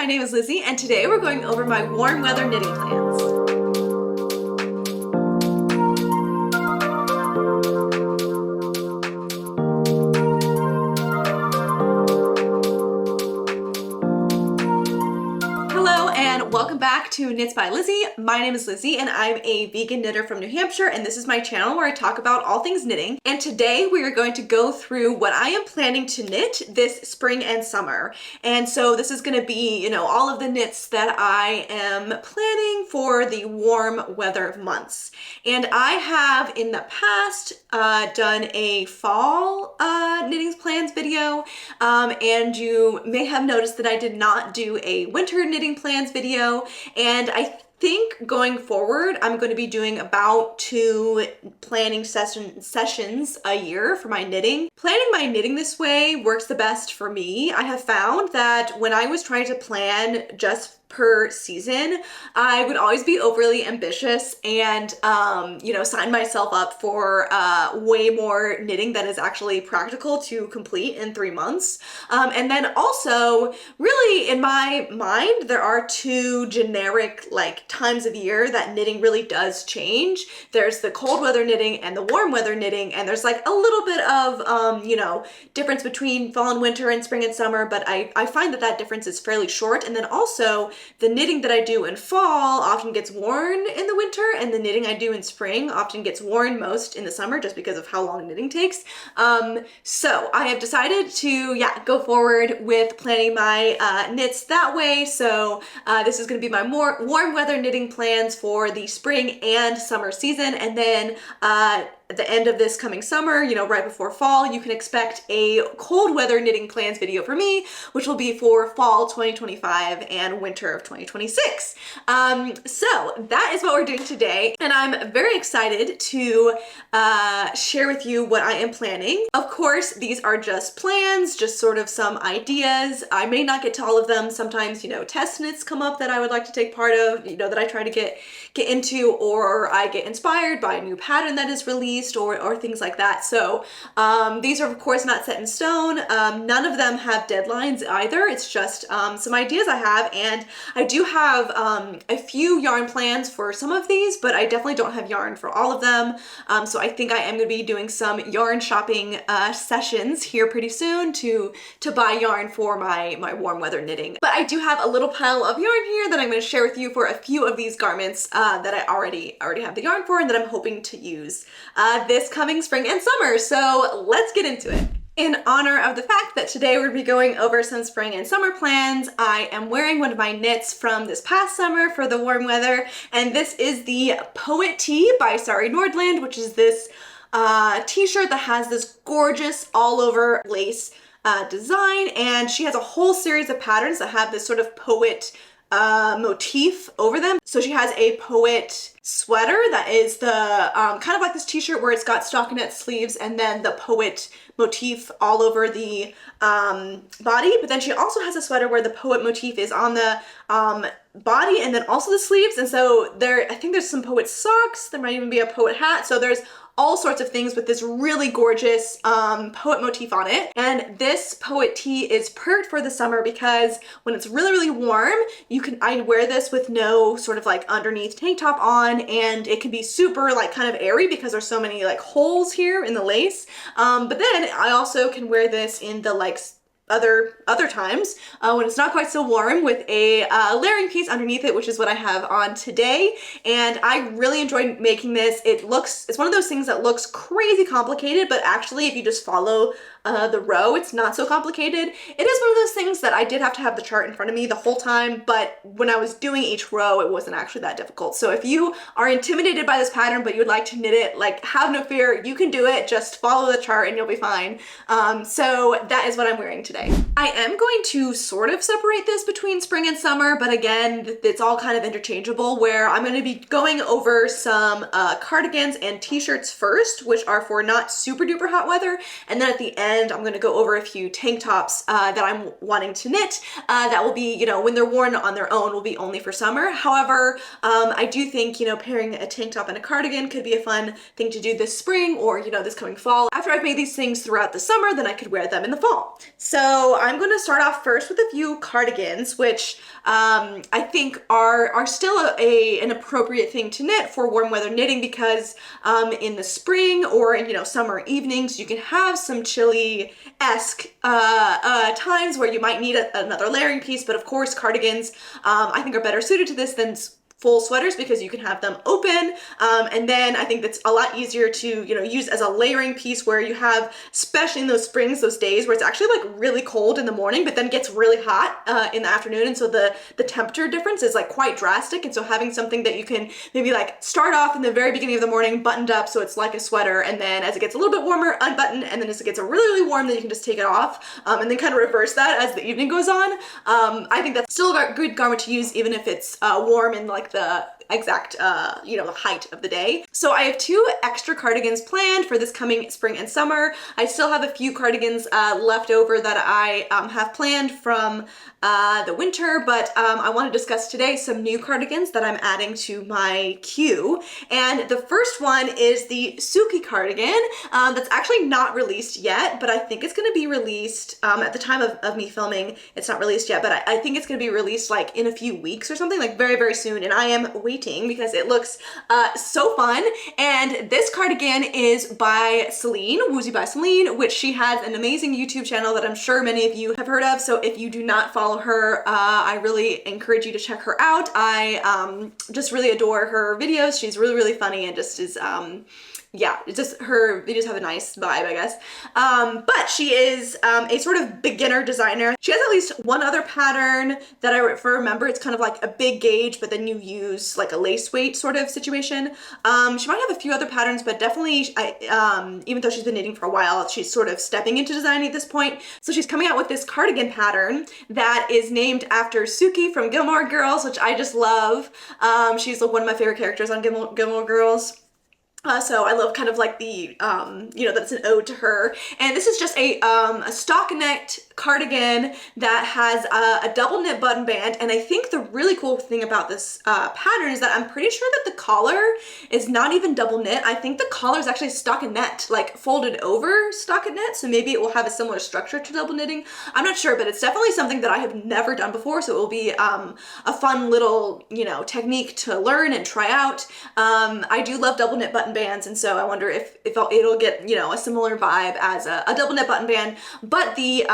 my name is Lizzie, and today we're going over my warm weather knitting plans. Welcome back to Knits by Lizzie. My name is Lizzie and I'm a vegan knitter from New Hampshire, and this is my channel where I talk about all things knitting. And today we are going to go through what I am planning to knit this spring and summer. And so this is going to be, you know, all of the knits that I am planning for the warm weather months. And I have in the past done a fall knitting plans video, and you may have noticed that I did not do a winter knitting plans video. And I think going forward, I'm going to be doing about 2 planning sessions a year for my knitting. Planning my knitting this way works the best for me. I have found that when I was trying to plan just per season, I would always be overly ambitious and, you know, sign myself up for way more knitting that is actually practical to complete in 3 months. And then also, really in my mind, there are 2 generic like times of year that knitting really does change. There's the cold weather knitting and the warm weather knitting, and there's like a little bit of, you know, difference between fall and winter and spring and summer, but I find that that difference is fairly short. And then also, the knitting that I do in fall often gets worn in the winter, and the knitting I do in spring often gets worn most in the summer just because of how long knitting takes. So I have decided to, go forward with planning my knits that way. So this is going to be my more warm weather knitting plans for the spring and summer season. And then at the end of this coming summer, you know, right before fall, you can expect a cold weather knitting plans video for me, which will be for fall 2025 and winter of 2026. So that is what we're doing today, and I'm very excited to share with you what I am planning. Of course, these are just plans, just sort of some ideas. I may not get to all of them. Sometimes, you know, test knits come up that I would like to take part of, you know, that I try to get into, or I get inspired by a new pattern that is released, or things like that. So these are of course not set in stone. None of them have deadlines either. It's just some ideas I have, and I do have a few yarn plans for some of these, but I definitely don't have yarn for all of them. So I think I am going to be doing some yarn shopping sessions here pretty soon to buy yarn for my warm weather knitting. But I do have a little pile of yarn here that I'm going to share with you for a few of these garments that I already have the yarn for, and that I'm hoping to use this coming spring and summer. So let's get into it. In honor of the fact that today we're going to be going over some spring and summer plans, I am wearing one of my knits from this past summer for the warm weather, and this is the Poet Tee by Sari Nordlund, which is this t-shirt that has this gorgeous all over lace design, and she has a whole series of patterns that have this sort of poet motif over them. So she has a poet sweater that is the kind of like this t-shirt where it's got stockinette sleeves and then the poet motif all over the body, but then she also has a sweater where the poet motif is on the body and then also the sleeves. And so I think there's some poet socks, there might even be a poet hat, so there's all sorts of things with this really gorgeous poet motif on it. And this Poet Tee is perfect for the summer because when it's really, really warm, I wear this with no sort of like underneath tank top on, and it can be super like kind of airy because there's so many like holes here in the lace. But then I also can wear this in the like other times when it's not quite so warm with a layering piece underneath it, which is what I have on today. And I really enjoyed making this. It's one of those things that looks crazy complicated, but actually if you just follow the row, it's not so complicated. It is one of those things that I did have to have the chart in front of me the whole time, but when I was doing each row, it wasn't actually that difficult. So if you are intimidated by this pattern, but you would like to knit it, like, have no fear, you can do it. Just follow the chart and you'll be fine. So that is what I'm wearing today. I am going to sort of separate this between spring and summer, but again, it's all kind of interchangeable, where I'm going to be going over some cardigans and t-shirts first, which are for not super duper hot weather, and then at the end and I'm gonna go over a few tank tops that I'm wanting to knit that will be, you know, when they're worn on their own will be only for summer. However, I do think, you know, pairing a tank top and a cardigan could be a fun thing to do this spring or, you know, this coming fall. After I've made these things throughout the summer, then I could wear them in the fall. So I'm gonna start off first with a few cardigans, which I think are still an appropriate thing to knit for warm weather knitting, because in the spring or in, you know, summer evenings, you can have some chilly-esque times where you might need another layering piece. But of course, cardigans I think are better suited to this than full sweaters, because you can have them open, and then I think that's a lot easier to, you know, use as a layering piece, where you have, especially in those springs, those days where it's actually like really cold in the morning but then gets really hot in the afternoon, and so the temperature difference is like quite drastic. And so having something that you can maybe like start off in the very beginning of the morning buttoned up so it's like a sweater, and then as it gets a little bit warmer, unbutton, and then as it gets really warm, then you can just take it off, and then kind of reverse that as the evening goes on. I think that's still a good garment to use even if it's warm in like the exact, you know, the height of the day. So I have 2 extra cardigans planned for this coming spring and summer. I still have a few cardigans left over that I have planned from the winter, but I want to discuss today some new cardigans that I'm adding to my queue. And the first one is the Sookie cardigan that's actually not released yet, but I think it's going to be released at the time of me filming. It's not released yet, but I think it's going to be released like in a few weeks or something, like very soon, and I am waiting because it looks so fun. And this cardigan is by Celine, Woozy by Celine, which she has an amazing YouTube channel that I'm sure many of you have heard of. So if you do not follow her, I really encourage you to check her out. I just really adore her videos. She's really funny and just is yeah, it's just her videos have a nice vibe, I guess. But she is a sort of beginner designer. She has at least one other pattern that I remember. It's kind of like a big gauge, but then you use like a lace weight sort of situation. She might have a few other patterns, but definitely, even though she's been knitting for a while, she's sort of stepping into designing at this point. So she's coming out with this cardigan pattern that is named after Sookie from Gilmore Girls, which I just love. She's one of my favorite characters on Gilmore Girls. So I love kind of like the, you know, that's an ode to her. And this is just a stockinette cardigan that has a double knit button band. And I think the really cool thing about this pattern is that I'm pretty sure that the collar is not even double knit. I think the collar is actually stockinette, like folded over stockinette. So maybe it will have a similar structure to double knitting. I'm not sure, but it's definitely something that I have never done before. So it will be a fun little, you know, technique to learn and try out. I do love double knit button bands, and so I wonder if it'll get, you know, a similar vibe as a double knit button band. But the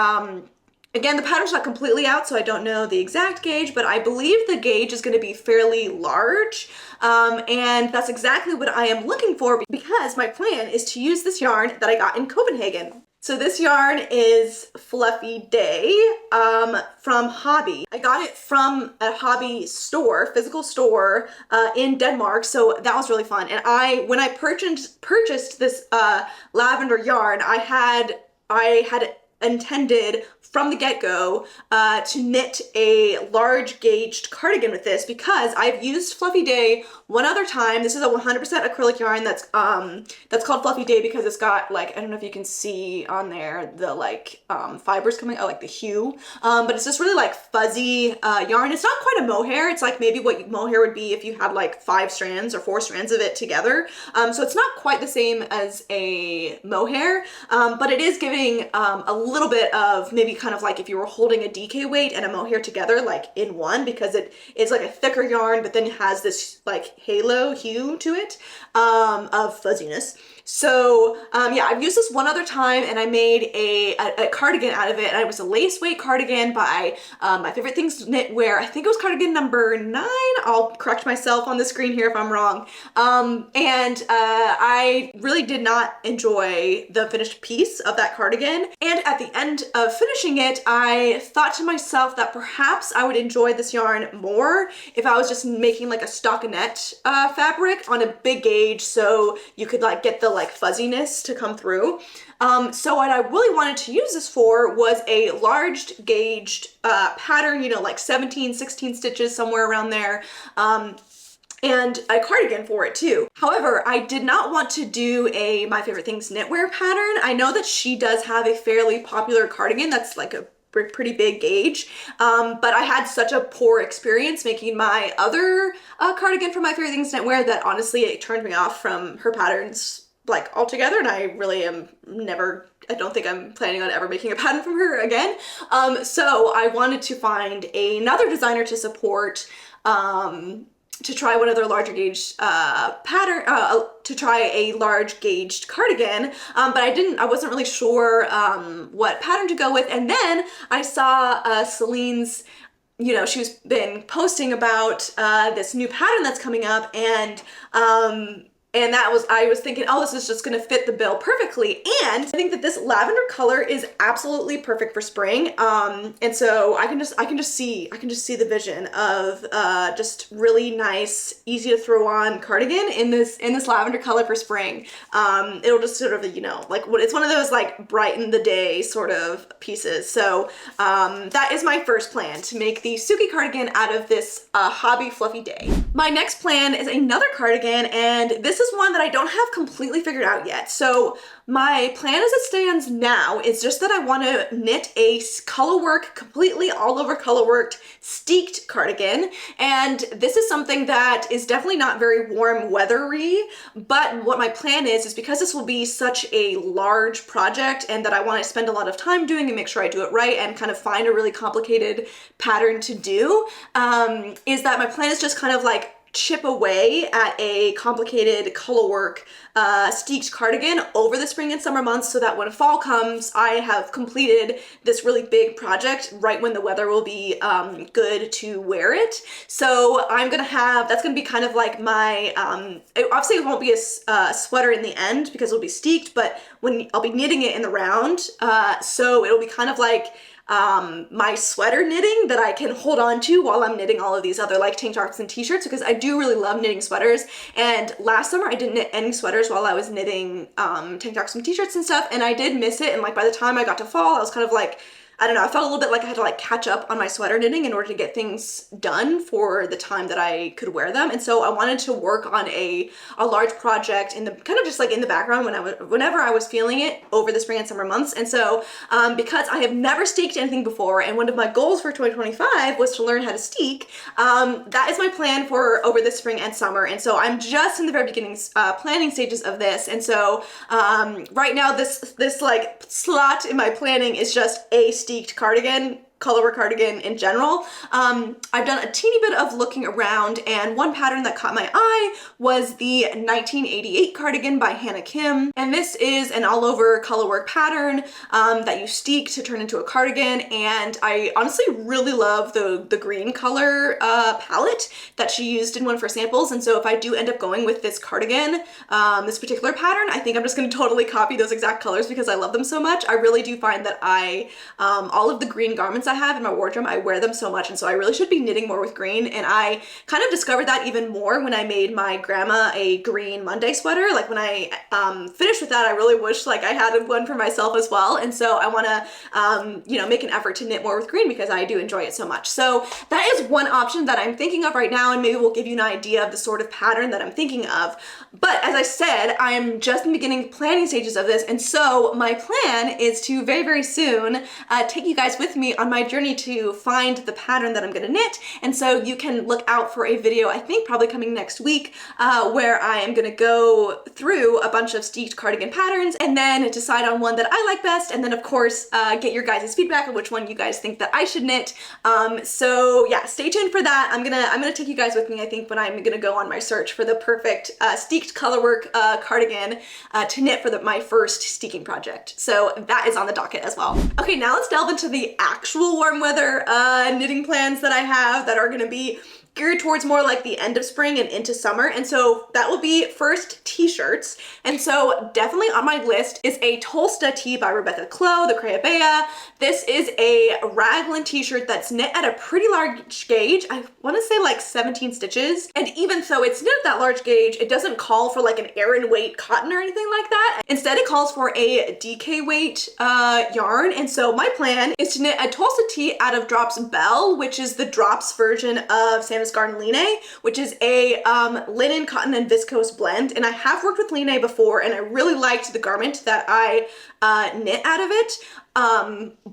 again, the pattern's not completely out, so I don't know the exact gauge, but I believe the gauge is going to be fairly large, and that's exactly what I am looking for, because my plan is to use this yarn that I got in Copenhagen. So this yarn is Fluffy Day from Hobby. I got it from a hobby store, physical store in Denmark, so that was really fun. And when I purchased this lavender yarn, I had intended from the get-go to knit a large gauged cardigan with this, because I've used Fluffy Day one other time. This is a 100% acrylic yarn that's called Fluffy Day because it's got, like, I don't know if you can see on there the like fibers coming out, like the hue, but it's just really like fuzzy yarn. It's not quite a mohair. It's like maybe what mohair would be if you had like 5 strands or 4 strands of it together. So it's not quite the same as a mohair, but it is giving a little bit of maybe kind of like if you were holding a DK weight and a mohair together, like in one, because it is like a thicker yarn, but then it has this like halo hue to it of fuzziness. So yeah, I've used this one other time and I made a cardigan out of it, and it was a lace weight cardigan by my favorite things knitwear. I think it was cardigan number 9. I'll correct myself on the screen here if I'm wrong. And I really did not enjoy the finished piece of that cardigan. And at the end of finishing it, I thought to myself that perhaps I would enjoy this yarn more if I was just making like a stockinette fabric on a big gauge, so you could like get the like fuzziness to come through. So what I really wanted to use this for was a large gauged pattern, you know, like 17, 16 stitches, somewhere around there. and a cardigan for it too. However, I did not want to do a My Favorite Things knitwear pattern. I know that she does have a fairly popular cardigan that's like a pretty big gauge, but I had such a poor experience making my other cardigan for My Favorite Things knitwear that honestly it turned me off from her patterns like altogether, and I really am I don't think I'm planning on ever making a pattern from her again. So I wanted to find another designer to support, to try one of their larger gauge to try a large gauged cardigan, but I wasn't really sure what pattern to go with. And then I saw Celine's, you know, she's been posting about this new pattern that's coming up, and I was thinking, oh, this is just gonna fit the bill perfectly. And I think that this lavender color is absolutely perfect for spring. And so I can just see the vision of just really nice, easy to throw on cardigan in this lavender color for spring. It'll just sort of, you know, like it's one of those like brighten the day sort of pieces. So that is my first plan, to make the Sookie cardigan out of this hobby fluffy day. My next plan is another cardigan, and this is one that I don't have completely figured out yet. So my plan as it stands now is just that I want to knit a color work, completely all over color worked steeked cardigan. And this is something that is definitely not very warm weathery, but what my plan is because this will be such a large project and that I want to spend a lot of time doing and make sure I do it right and kind of find a really complicated pattern to do, is that my plan is just kind of like chip away at a complicated colorwork steeked cardigan over the spring and summer months, so that when fall comes, I have completed this really big project right when the weather will be good to wear it. So that's gonna be kind of like my, obviously it won't be a sweater in the end because it'll be steeked, but I'll be knitting it in the round, so it'll be kind of like my sweater knitting that I can hold on to while I'm knitting all of these other like tank tops and t-shirts, because I do really love knitting sweaters. And last summer I didn't knit any sweaters while I was knitting tank tops and t-shirts and stuff, and I did miss it. And like by the time I got to fall, I was kind of like, I don't know, I felt a little bit like I had to like catch up on my sweater knitting in order to get things done for the time that I could wear them. And so I wanted to work on a large project in the kind of just like in the background whenever I was feeling it over the spring and summer months. And so because I have never steeked anything before, and one of my goals for 2025 was to learn how to steek, that is my plan for over the spring and summer. And so I'm just in the very beginning planning stages of this. And so right now this like slot in my planning is just a steeked cardigan, colorwork cardigan in general. I've done a teeny bit of looking around, and one pattern that caught my eye was the 1988 cardigan by Hannah Kim. And this is an all over colorwork pattern that you steek to turn into a cardigan. And I honestly really love the green color palette that she used in one of her samples. And so if I do end up going with this cardigan, this particular pattern, I think I'm just gonna totally copy those exact colors because I love them so much. I really do find that all of the green garments I have in my wardrobe, I wear them so much, and so I really should be knitting more with green. And I kind of discovered that even more when I made my grandma a green Monday sweater. Like when I finished with that, I really wish like I had one for myself as well. And so I want to you know, make an effort to knit more with green because I do enjoy it so much. So that is one option that I'm thinking of right now, and maybe we'll give you an idea of the sort of pattern that I'm thinking of. But as I said, I'm just in the beginning planning stages of this, and so my plan is to very, very soon take you guys with me on my journey to find the pattern that I'm gonna knit. And so you can look out for a video, I think probably coming next week, where I am gonna go through a bunch of steeked cardigan patterns and then decide on one that I like best, and then of course get your guys' feedback on which one you guys think that I should knit. So yeah, stay tuned for that. I'm gonna take you guys with me, I think, when I'm gonna go on my search for the perfect steeked colorwork cardigan to knit for my first steeking project. So that is on the docket as well. Okay, now let's delve into the actual warm weather knitting plans that I have that are gonna be geared towards more like the end of spring and into summer. And so that will be first t-shirts. And so definitely on my list is a Tolsta Tee by Clow, the Crayabea. This is a raglan t-shirt that's knit at a pretty large gauge. I want to say like 17 stitches. And even though it's knit at that large gauge, it doesn't call for like an Aran weight cotton or anything like that. Instead, it calls for a DK weight yarn. And so my plan is to knit a Tolsta Tee out of Drops Belle, which is the Drops version of Sam Sands Garden Line, which is a linen, cotton, and viscose blend. And I have worked with Line before, and I really liked the garment that I knit out of it.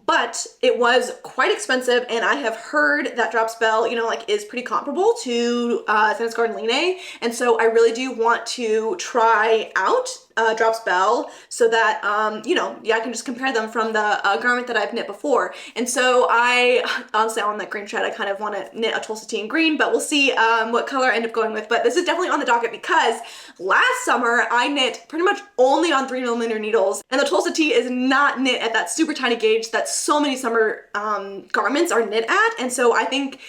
But it was quite expensive, and I have heard that Drop Spell, you know, like is pretty comparable to Sands Garden Line, and so I really do want to try out Drop Spell so that, you know, yeah, I can just compare them from the garment that I've knit before. And so I, honestly, on that green thread, I kind of want to knit a Tolsta Tee in green, but we'll see what color I end up going with. But this is definitely on the docket because last summer I knit pretty much only on 3mm needles, and the Tolsta Tee is not knit at that super tiny gauge that so many summer garments are knit at. And so I think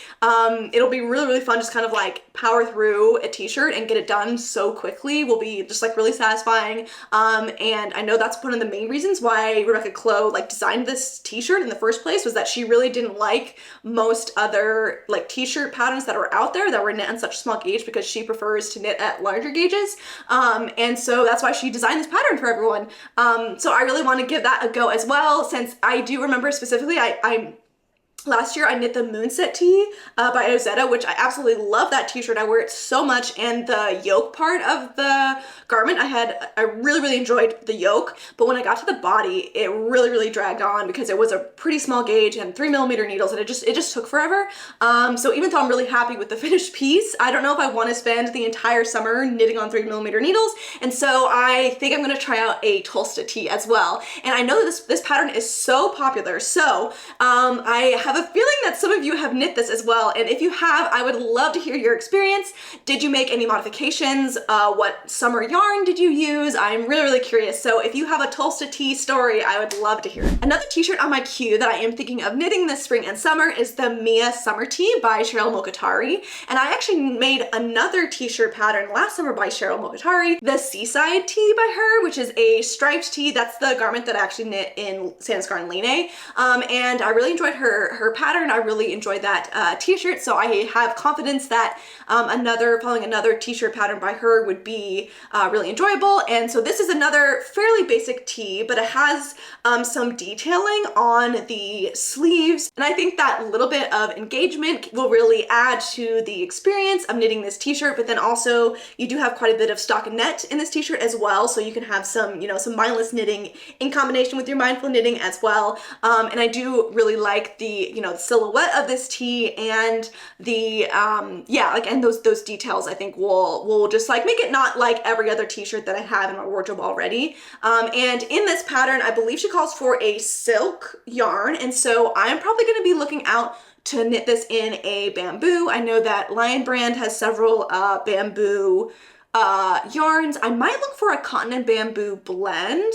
it'll be really, really fun just kind of like power through a t-shirt and get it done so quickly. Will be just like really satisfying. And I know that's one of the main reasons why Rebecca Clow like designed this t-shirt in the first place, was that she really didn't like most other like t-shirt patterns that are out there that were knit on such a small gauge, because she prefers to knit at larger gauges. And so that's why she designed this pattern for everyone. So I really want to give that a go as well, since I do remember specifically, last year I knit the Moonset Tee by Ozetta, which I absolutely love that t-shirt. I wear it so much, and the yoke part of the garment, I really, really enjoyed the yoke, but when I got to the body, it really, really dragged on because it was a pretty small gauge and 3mm needles, and it just took forever. So even though I'm really happy with the finished piece, I don't know if I want to spend the entire summer knitting on 3mm needles, and so I think I'm going to try out a Tolsta Tee as well. And I know that this pattern is so popular, so I have a feeling that some of you have knit this as well, and if you have, I would love to hear your experience. Did you make any modifications? What summer yarn did you use? I'm really, really curious. So if you have a Tolsta Tee story, I would love to hear it. Another t-shirt on my queue that I am thinking of knitting this spring and summer is the Mia Summer Tee by Cheryl Mokhtari. And I actually made another t-shirt pattern last summer by Cheryl Mokhtari, the Seaside Tee by her, which is a striped tee. That's the garment that I actually knit in Sands Garden Line. And I really enjoyed her pattern. I really enjoyed that t-shirt, so I have confidence that following another t-shirt pattern by her would be really enjoyable. And so this is another fairly basic tee, but it has some detailing on the sleeves, and I think that little bit of engagement will really add to the experience of knitting this t-shirt. But then also you do have quite a bit of stockinette in this t-shirt as well, so you can have some, you know, some mindless knitting in combination with your mindful knitting as well. And I do really like the, you know, the silhouette of this tee, and the yeah, like, and those details I think will just like make it not like every other t-shirt that I have in my wardrobe already. And in this pattern, I believe she calls for a silk yarn, and so I'm probably going to be looking out to knit this in a bamboo. I know that Lion Brand has several bamboo yarns. I might look for a cotton and bamboo blend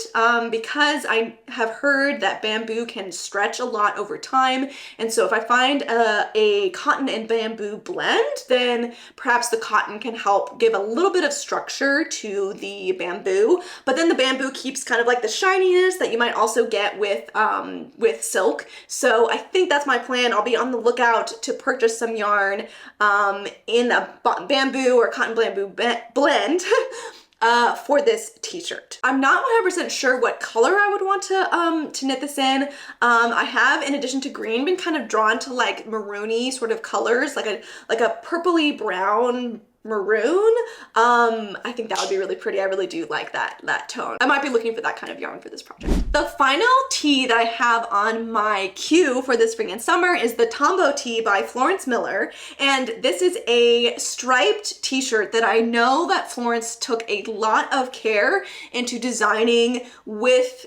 because I have heard that bamboo can stretch a lot over time, and so if I find a cotton and bamboo blend, then perhaps the cotton can help give a little bit of structure to the bamboo, but then the bamboo keeps kind of like the shininess that you might also get with silk. So I think that's my plan. I'll be on the lookout to purchase some yarn in a bamboo or cotton bamboo blend for this t-shirt. I'm not 100% sure what color I would want to knit this in. I have, in addition to green, been kind of drawn to like maroony sort of colors, like a purpley brown maroon. I think that would be really pretty. I really do like that tone. I might be looking for that kind of yarn for this project. The final tee that I have on my queue for this spring and summer is the Tombo Tee by Florence Miller, and this is a striped t-shirt that I know that Florence took a lot of care into designing with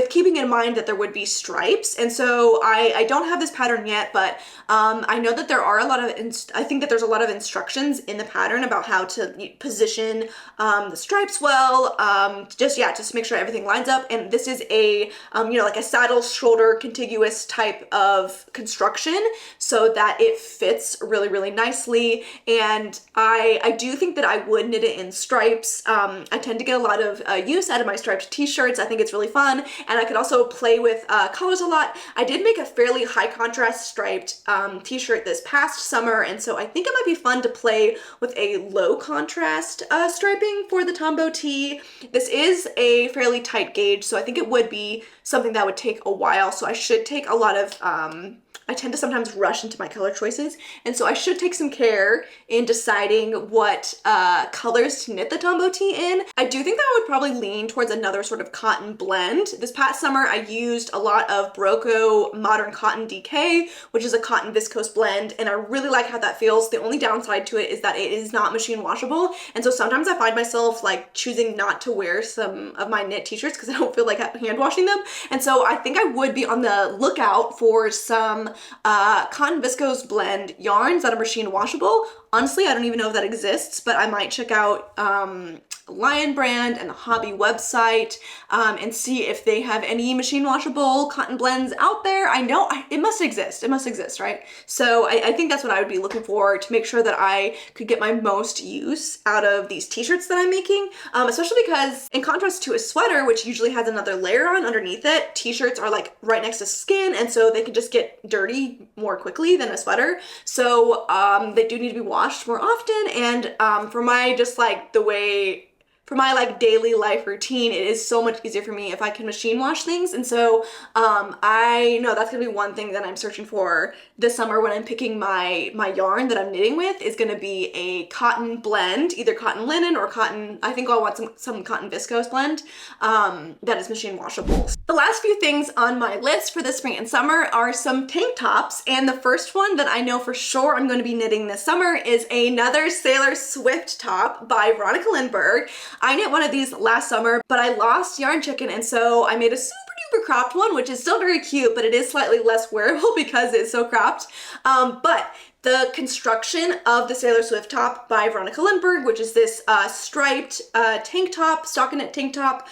keeping in mind that there would be stripes. And so I don't have this pattern yet, but I know that there are a lot of I think that there's a lot of instructions in the pattern about how to position the stripes well, just to make sure everything lines up. And this is a you know, like a saddle shoulder contiguous type of construction, so that it fits really, really nicely. And I do think that I would knit it in stripes. I tend to get a lot of use out of my striped t-shirts. I think it's really fun, and I could also play with colors a lot. I did make a fairly high contrast striped t-shirt this past summer, and so I think it might be fun to play with a low contrast striping for the Tombo Tee. This is a fairly tight gauge, so I think it would be something that would take a while, so I should take a lot of I tend to sometimes rush into my color choices, and so I should take some care in deciding what colors to knit the Tombo Tee in. I do think that I would probably lean towards another sort of cotton blend. This past summer I used a lot of Barocco Modern Cotton DK, which is a cotton viscose blend, and I really like how that feels. The only downside to it is that it is not machine washable, and so sometimes I find myself like choosing not to wear some of my knit t-shirts because I don't feel like hand washing them. And so I think I would be on the lookout for some cotton viscose blend yarns that are machine washable. Honestly, I don't even know if that exists, but I might check out Lion brand and the hobby website and see if they have any machine washable cotton blends out there. I know it must exist. It must exist, right? So I think that's what I would be looking for to make sure that I could get my most use out of these t-shirts that I'm making, especially because in contrast to a sweater, which usually has another layer on underneath it, t-shirts are like right next to skin, and so they can just get dirty more quickly than a sweater. So they do need to be washed more often, and for my just like the way for my like daily life routine, it is so much easier for me if I can machine wash things. And so I know that's gonna be one thing that I'm searching for this summer when I'm picking my yarn that I'm knitting with, is gonna be a cotton blend, either cotton linen or cotton, I think I'll want some cotton viscose blend that is machine washable. The last few things on my list for this spring and summer are some tank tops, and the first one that I know for sure I'm going to be knitting this summer is another Sailor Swift top by Veronica Lindberg. I knit one of these last summer, but I lost yarn chicken, and so I made a super duper cropped one, which is still very cute, but it is slightly less wearable because it's so cropped. But the construction of the Sailor Swift top by Veronica Lindberg, which is this striped tank top, stockinette tank top,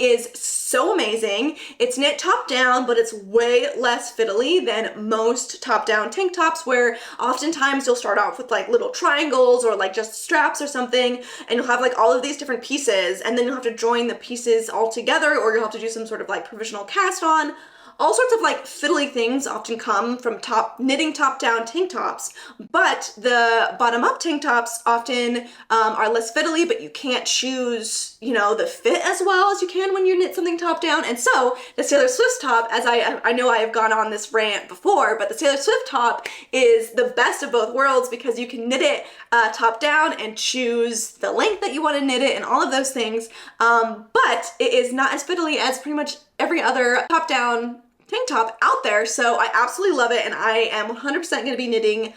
is so amazing. It's knit top down, but it's way less fiddly than most top down tank tops, where oftentimes you'll start off with like little triangles or like just straps or something, and you'll have like all of these different pieces, and then you'll have to join the pieces all together, or you'll have to do some sort of like provisional cast on. All sorts of like fiddly things often come from knitting top down tank tops, but the bottom up tank tops often are less fiddly, but you can't choose, you know, the fit as well as you can when you knit something top down. And so the Sailor Swift top, as I know I have gone on this rant before, but the Sailor Swift top is the best of both worlds because you can knit it top down and choose the length that you want to knit it and all of those things, but it is not as fiddly as pretty much every other top down tank top out there. So I absolutely love it, and I am 100% going to be knitting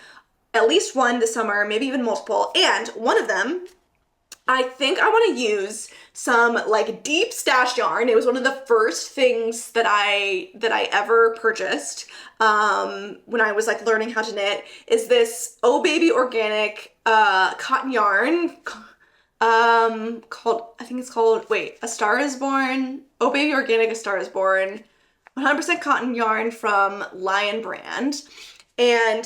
at least one this summer, maybe even multiple. And one of them, I think I want to use some like deep stash yarn. It was one of the first things that I ever purchased when I was like learning how to knit, is this Oh Baby organic cotton yarn called, I think it's called, wait, A Star Is Born, Oh Baby Organic, A Star Is Born, 100% cotton yarn from Lion brand. And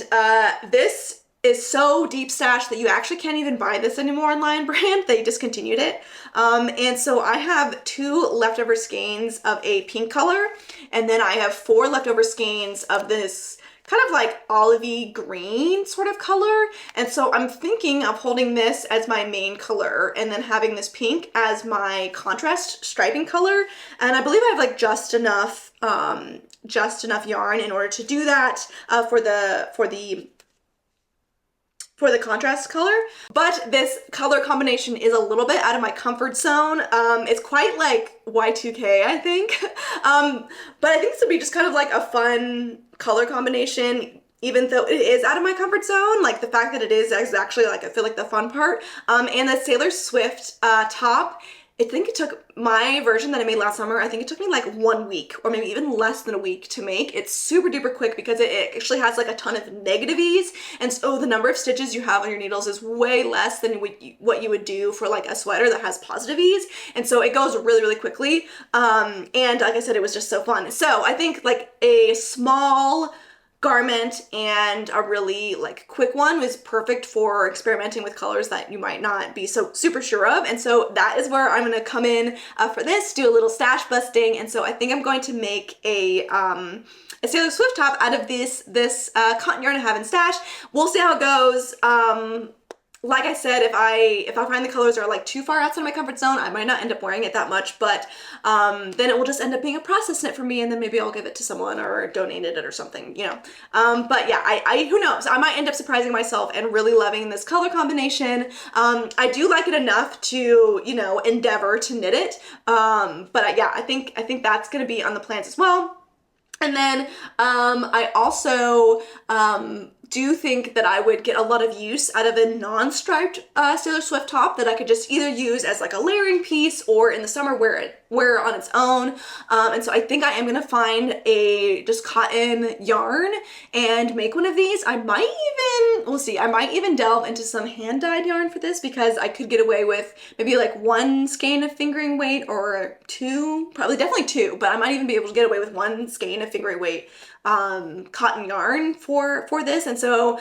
this is so deep stash that you actually can't even buy this anymore on Lion brand. They discontinued it. And so I have 2 leftover skeins of a pink color, and then I have 4 leftover skeins of this kind of like olivey green sort of color. And so I'm thinking of holding this as my main color and then having this pink as my contrast striping color. And I believe I have like just enough yarn in order to do that for the contrast color. But this color combination is a little bit out of my comfort zone. It's quite like Y2K, I think. But I think this would be just kind of like a fun color combination, even though it is out of my comfort zone. Like the fact that it is actually like, I feel like the fun part. And the Sailor Swift top, I think it took my version that I made last summer, I think it took me like 1 week or maybe even less than a week to make. It's super duper quick because it actually has like a ton of negative ease, and so the number of stitches you have on your needles is way less than what you would do for like a sweater that has positive ease, and so it goes really, really quickly. And like I said, it was just so fun. So I think like a small garment and a really like quick one was perfect for experimenting with colors that you might not be so super sure of. And so that is where I'm going to come in for this, do a little stash busting. And so I think I'm going to make a Sailor Swift top out of this cotton yarn I have in stash. We'll see how it goes. like I said, if I find the colors are like too far outside my comfort zone, I might not end up wearing it that much, but then it will just end up being a process knit for me, and then maybe I'll give it to someone or donate it or something, you know. But yeah, I who knows? I might end up surprising myself and really loving this color combination. I do like it enough to, you know, endeavor to knit it. But yeah, I think that's gonna be on the plans as well. And then I also do think that I would get a lot of use out of a non-striped Taylor Swift top that I could just either use as like a layering piece or in the summer wear it on its own. And so I think I am gonna find a just cotton yarn and make one of these. I might even, we'll see, I might even delve into some hand-dyed yarn for this because I could get away with maybe like 1 skein of fingering weight or 2, probably definitely 2, but I might even be able to get away with 1 skein of fingering weight cotton yarn for this. And so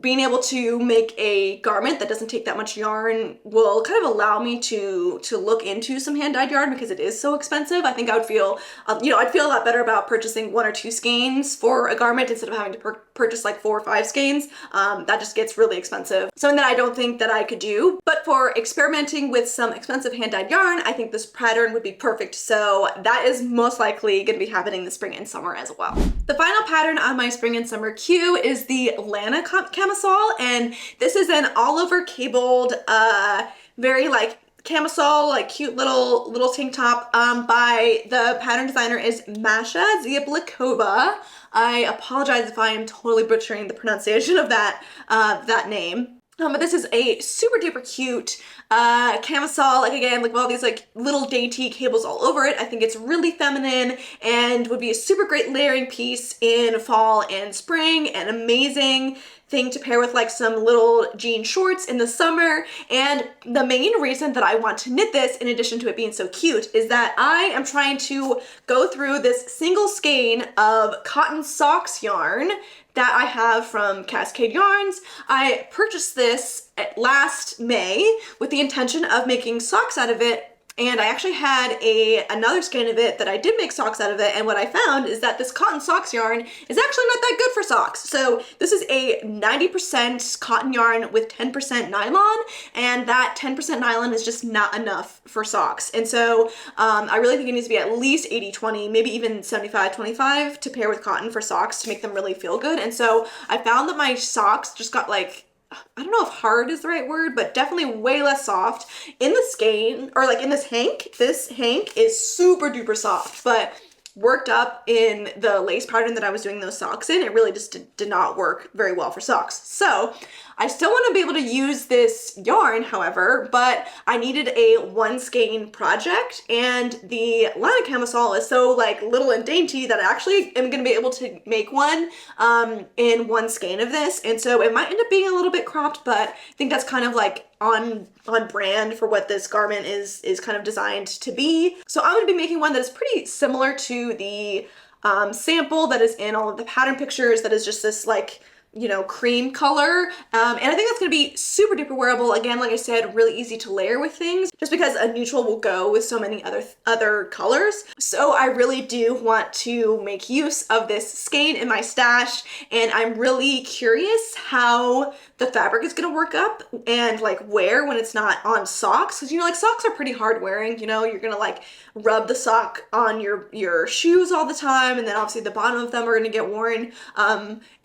being able to make a garment that doesn't take that much yarn will kind of allow me to look into some hand-dyed yarn because it is so expensive. I think I would feel, you know, I'd feel a lot better about purchasing 1 or 2 skeins for a garment instead of having to purchase like 4 or 5 skeins. That just gets really expensive. Something that I don't think that I could do. But for experimenting with some expensive hand-dyed yarn, I think this pattern would be perfect. So that is most likely going to be happening this spring and summer as well. The final pattern on my spring and summer queue is the Ilana Camisole, and this is an all over cabled, very like camisole, like cute little tank top by the pattern designer is Masha Ziablikova. I apologize if I am totally butchering the pronunciation of that name. But this is a super duper cute camisole, like again, like all these like little dainty cables all over it. I think it's really feminine and would be a super great layering piece in fall and spring, and amazing thing to pair with like some little jean shorts in the summer. And the main reason that I want to knit this, in addition to it being so cute, is that I am trying to go through this single skein of cotton socks yarn that I have from Cascade Yarns. I purchased this last May with the intention of making socks out of it, and I actually had another skein of it that I did make socks out of it, and what I found is that this cotton socks yarn is actually not that good for socks. So this is a 90% cotton yarn with 10% nylon, and that 10% nylon is just not enough for socks. And so I really think it needs to be at least 80-20, maybe even 75-25 to pair with cotton for socks to make them really feel good. And so I found that my socks just got like, I don't know if hard is the right word, but definitely way less soft in the skein, or like in this hank. This hank is super duper soft, but worked up in the lace pattern that I was doing those socks in, it really just did not work very well for socks. So I still want to be able to use this yarn, however, but I needed a 1 skein project, and the Ilana Camisole is so like little and dainty that I actually am going to be able to make one in 1 skein of this. And so it might end up being a little bit cropped, but I think that's kind of like on brand for what this garment is kind of designed to be. So I'm going to be making one that is pretty similar to the sample that is in all of the pattern pictures, that is just this like, you know, cream color. And I think that's gonna be super duper wearable. Again, like I said, really easy to layer with things just because a neutral will go with so many other colors. So I really do want to make use of this skein in my stash, and I'm really curious how the fabric is gonna work up and like wear when it's not on socks. Cause you know, like socks are pretty hard wearing, you know, you're gonna like rub the sock on your shoes all the time, and then obviously the bottom of them are gonna get worn.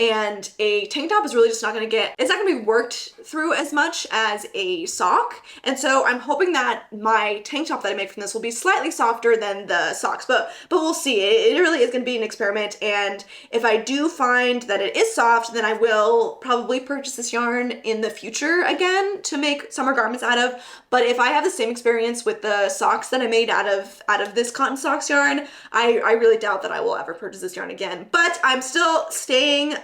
And a tank top is really just not gonna it's not gonna be worked through as much as a sock. And so I'm hoping that my tank top that I make from this will be slightly softer than the socks, but we'll see. It really is gonna be an experiment, and if I do find that it is soft, then I will probably purchase this yarn in the future again to make summer garments out of. But if I have the same experience with the socks that I made out of this cotton socks yarn, I really doubt that I will ever purchase this yarn again. But I'm still staying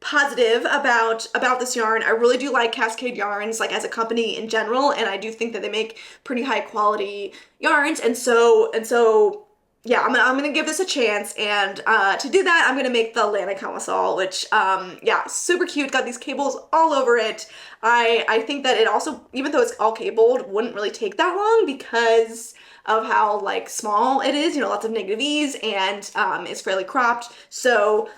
positive about this yarn. I really do like Cascade Yarns, like as a company in general, and I do think that they make pretty high quality yarns. And so yeah, I'm gonna give this a chance, and to do that, I'm gonna make the Ilana Camisole, which yeah, super cute. Got these cables all over it. I think that it also, even though it's all cabled, wouldn't really take that long because of how like small it is. You know, lots of negative ease, and it's fairly cropped. So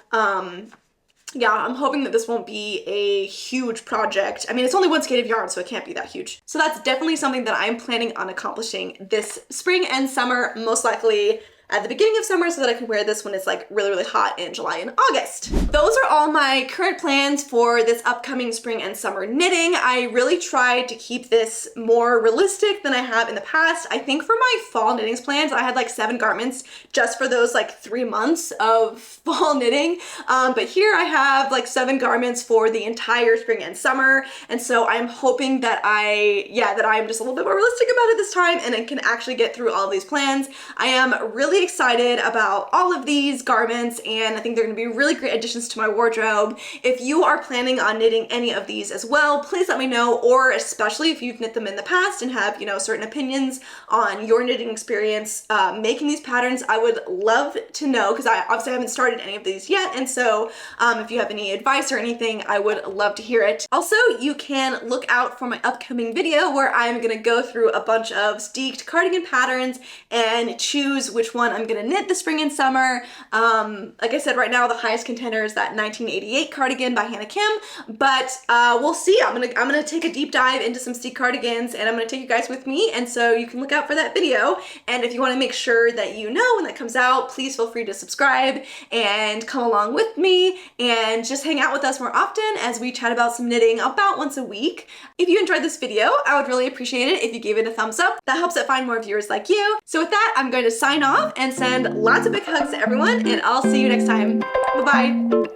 yeah, I'm hoping that this won't be a huge project. I mean, it's only one skate of yarn, so it can't be that huge. So that's definitely something that I'm planning on accomplishing this spring and summer, most likely at the beginning of summer, so that I can wear this when it's like really, really hot in July and August. Those are all my current plans for this upcoming spring and summer knitting. I really tried to keep this more realistic than I have in the past. I think for my fall knitting plans, I had like 7 garments just for those like 3 months of fall knitting. But here I have like 7 garments for the entire spring and summer. And so I'm hoping that I'm just a little bit more realistic about it this time and I can actually get through all of these plans. I am really excited about all of these garments and I think they're going to be really great additions to my wardrobe. If you are planning on knitting any of these as well, please let me know, or especially if you've knit them in the past and have, you know, certain opinions on your knitting experience making these patterns. I would love to know because I obviously haven't started any of these yet, and so if you have any advice or anything, I would love to hear it. Also, you can look out for my upcoming video where I'm going to go through a bunch of steeked cardigan patterns and choose which one I'm gonna knit this spring and summer. Like I said, right now the highest contender is that 1988 cardigan by Hannah Kim, but we'll see. I'm gonna take a deep dive into some steeked cardigans and I'm gonna take you guys with me, and so you can look out for that video. And if you want to make sure that you know when that comes out, please feel free to subscribe and come along with me and just hang out with us more often as we chat about some knitting about once a week. If you enjoyed this video, I would really appreciate it if you gave it a thumbs up. That helps it find more viewers like you. So with that, I'm going to sign off and send lots of big hugs to everyone, and I'll see you next time. Bye-bye.